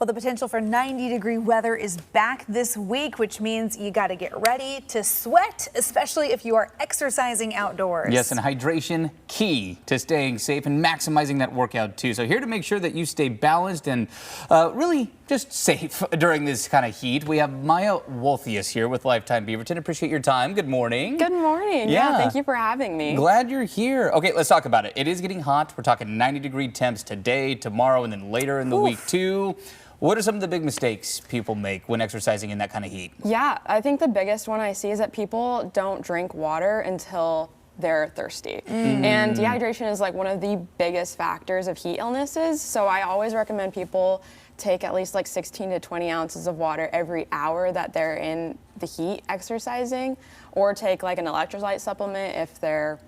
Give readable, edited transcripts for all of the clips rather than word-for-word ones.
Well, the potential for 90-degree weather is back this week, which means you got to get ready to sweat, especially if you are exercising outdoors. Yes, and hydration key to staying safe and maximizing that workout too. So here to make sure that you stay balanced and really just safe during this kind of heat, we have Maya Wolthius here with Lifetime Beaverton. Appreciate your time. Good morning. Good morning. Yeah, thank you for having me. Glad you're here. Okay, let's talk about it. It is getting hot. We're talking 90-degree temps today, tomorrow, and then later in the week too. What are some of the big mistakes people make when exercising in that kind of heat? Yeah, I think the biggest one I see is that people don't drink water until they're thirsty. And dehydration is like one of the biggest factors of heat illnesses. So I always recommend people take at least like 16 to 20 ounces of water every hour that they're in the heat exercising, or take like an electrolyte supplement if they're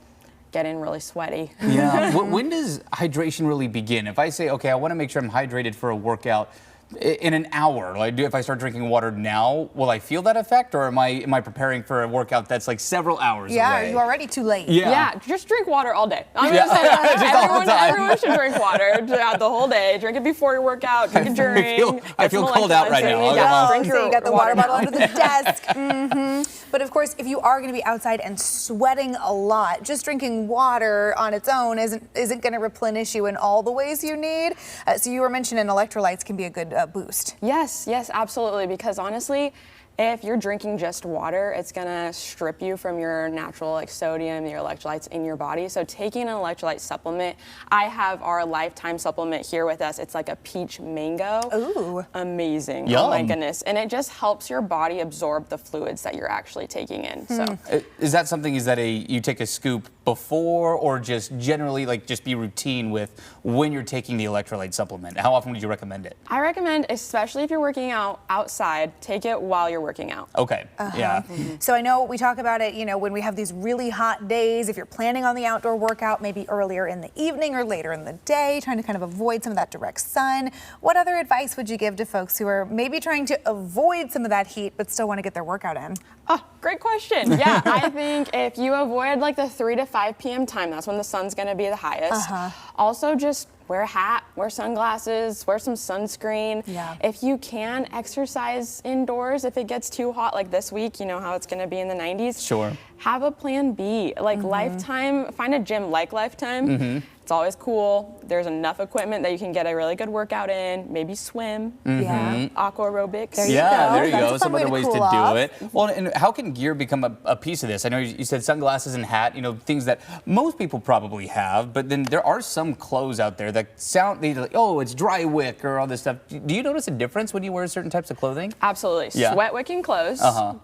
getting really sweaty. Yeah. When does hydration really begin? If I say, okay, I want to make sure I'm hydrated for a workout in an hour, like, if I start drinking water now, will I feel that effect, or am I preparing for a workout that's like several hours away? Yeah, you're already too late. Yeah, just drink water all day. I'm gonna say that. Everyone should drink water throughout the whole day. Drink it before your workout, drink it during. I feel cold out right now. Drink you got the water bottle under the desk. But of course, if you are going to be outside and sweating a lot, just drinking water on its own isn't going to replenish you in all the ways you need. So you were mentioning electrolytes can be a good boost. Yes, absolutely. Because honestly, if you're drinking just water, it's gonna strip you from your natural like sodium, your electrolytes in your body. So taking an electrolyte supplement, I have our Lifetime supplement here with us. It's like a peach mango. Ooh. Amazing. Yum. Oh my goodness. And it just helps your body absorb the fluids that you're actually taking in. So Is that something, you take a scoop before, or just generally like just be routine with when you're taking the electrolyte supplement? How often would you recommend it? I recommend, especially if you're working out outside, take it while you're working out. Okay. Yeah. So I know we talk about it, when we have these really hot days, if you're planning on the outdoor workout, maybe earlier in the evening or later in the day, trying to kind of avoid some of that direct sun. What other advice would you give to folks who are maybe trying to avoid some of that heat but still want to get their workout in? Oh, great question. Yeah, I think if you avoid like the 3 to 5 p.m. time, that's when the sun's going to be the highest. Also, just wear a hat, wear sunglasses, wear some sunscreen. Yeah. If you can, exercise indoors. If it gets too hot, like this week, you know how it's going to be in the 90s. Sure. Have a plan B. Like Lifetime, find a gym like Lifetime. It's always cool. There's enough equipment that you can get a really good workout in. Maybe swim. Yeah. Aqua aerobics. There you go. There you That's go. a fun Some way other to ways cool to off. do it. Well, and how can gear become a piece of this? I know you said sunglasses and hat, things that most people probably have, but then there are some clothes out there that they're like, oh, it's dry wick or all this stuff. Do you notice a difference when you wear certain types of clothing? Absolutely. Yeah. Sweat wicking clothes.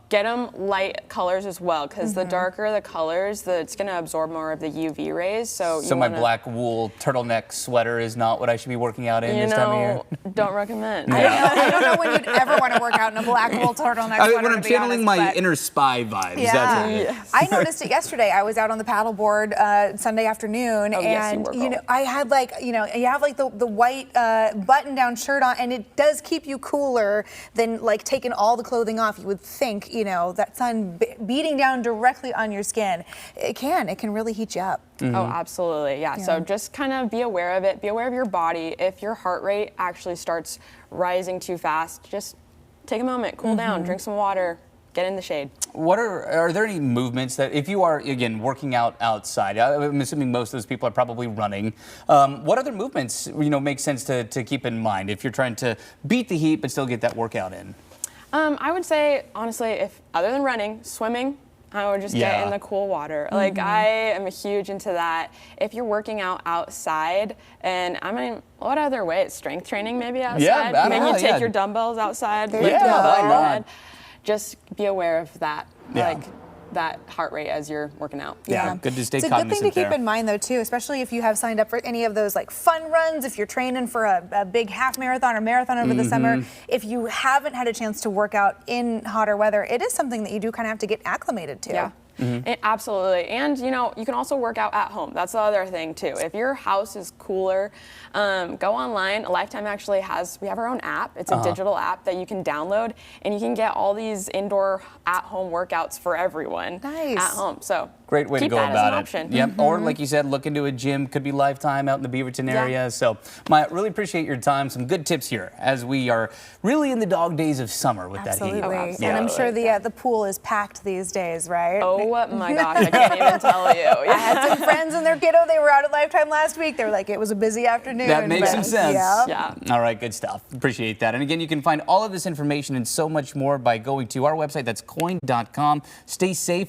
Get them light colors as well, because the darker the colors, it's going to absorb more of the UV rays. So my black wool turtleneck sweater is not what I should be working out in this time of year. Don't recommend. I don't know when you'd ever want to work out in a black wool turtleneck sweater. When I'm channeling my inner spy vibes. Yeah. That's I noticed it yesterday. I was out on the paddleboard Sunday afternoon, and I had you have like the white button-down shirt on, and it does keep you cooler than like taking all the clothing off. You would think, that sun beating down directly on your skin. It can really heat you up. Oh, absolutely. Yeah. So just kind of be aware of it. Be aware of your body. If your heart rate actually starts rising too fast, just take a moment, cool down, drink some water, get in the shade. Are there any movements that, if you are, again, working out outside, I'm assuming most of those people are probably running, what other movements, make sense to keep in mind if you're trying to beat the heat but still get that workout in? I would say, honestly, if other than running, swimming, I would just get in the cool water. Like, I am huge into that. If you're working out outside, and what other way? Strength training maybe outside? Yeah, maybe take your dumbbells outside, lift them above your head. Just be aware of that, that heart rate as you're working out. Yeah, good to stay cognizant. It's a good thing to keep in mind, though, too, especially if you have signed up for any of those like fun runs, if you're training for a big half marathon or marathon over the summer. If you haven't had a chance to work out in hotter weather, it is something that you do kind of have to get acclimated to. Yeah. Absolutely. And, you can also work out at home. That's the other thing, too. If your house is cooler, go online. Lifetime actually we have our own app. It's a digital app that you can download, and you can get all these indoor at-home workouts for everyone at home. So Great way keep to go that about as an it. option. Yep. Or like you said, look into a gym. Could be Lifetime out in the Beaverton area. Yeah. So, Maya, really appreciate your time. Some good tips here as we are really in the dog days of summer with Absolutely. that heat. absolutely. And I'm sure the pool is packed these days, right? Oh my gosh, I can't even tell you. I had some friends and their kiddo, they were out at Lifetime last week. They were like, it was a busy afternoon. That makes some sense. Yeah. Yeah. All right, good stuff. Appreciate that. And again, you can find all of this information and so much more by going to our website. That's coin.com. Stay safe.